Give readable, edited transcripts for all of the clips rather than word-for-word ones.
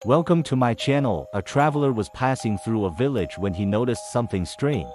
Welcome to my channel. A traveler was passing through a village when he noticed something strange.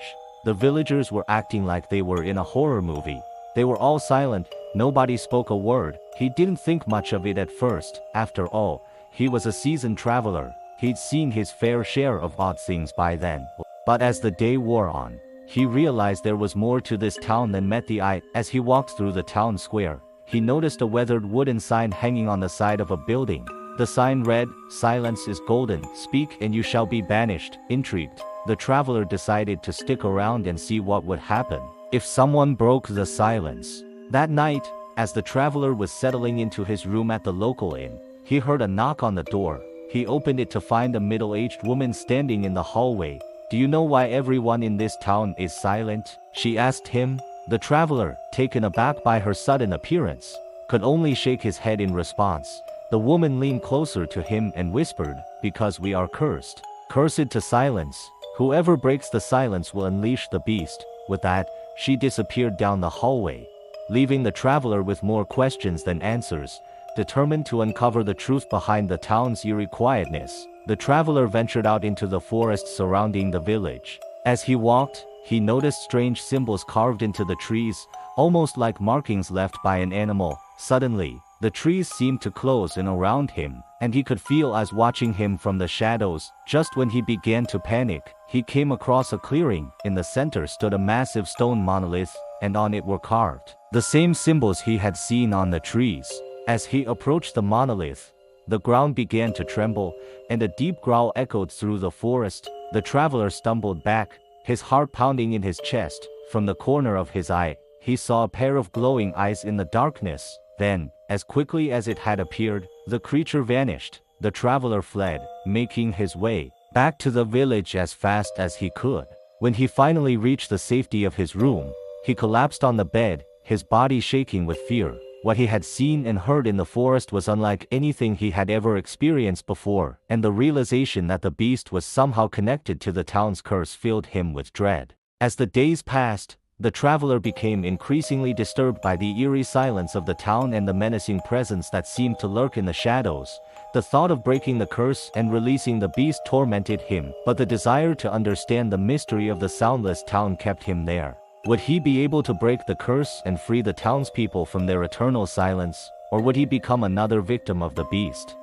The villagers were acting like they were in a horror movie. They were all silent, nobody spoke a word. He didn't think much of it at first. After all, he was a seasoned traveler. He'd seen his fair share of odd things by then. But as the day wore on, he realized there was more to this town than met the eye. As he walked through the town square, he noticed a weathered wooden sign hanging on the side of a building. The sign read, "Silence is golden, speak and you shall be banished." Intrigued, the traveler decided to stick around and see what would happen if someone broke the silence. That night, as the traveler was settling into his room at the local inn, he heard a knock on the door. He opened it to find a middle-aged woman standing in the hallway. "Do you know why everyone in this town is silent?" she asked him. The traveler, taken aback by her sudden appearance, could only shake his head in response. The woman leaned closer to him and whispered, "Because we are cursed. Cursed to silence. Whoever breaks the silence will unleash the beast." With that, she disappeared down the hallway, leaving the traveler with more questions than answers. Determined to uncover the truth behind the town's eerie quietness, the traveler ventured out into the forest surrounding the village. As he walked, he noticed strange symbols carved into the trees, almost like markings left by an animal. Suddenly, the trees seemed to close in around him, and he could feel eyes watching him from the shadows. Just when he began to panic, he came across a clearing. In the center stood a massive stone monolith, and on it were carved the same symbols he had seen on the trees. As he approached the monolith, the ground began to tremble, and a deep growl echoed through the forest. The traveler stumbled back, his heart pounding in his chest. From the corner of his eye, he saw a pair of glowing eyes in the darkness. Then, as quickly as it had appeared, the creature vanished. The traveler fled, making his way back to the village as fast as he could. When he finally reached the safety of his room, he collapsed on the bed, his body shaking with fear. What he had seen and heard in the forest was unlike anything he had ever experienced before, and the realization that the beast was somehow connected to the town's curse filled him with dread. As the days passed, the traveler became increasingly disturbed by the eerie silence of the town and the menacing presence that seemed to lurk in the shadows. The thought of breaking the curse and releasing the beast tormented him, but the desire to understand the mystery of the Soundless Town kept him there. Would he be able to break the curse and free the townspeople from their eternal silence, or would he become another victim of the beast?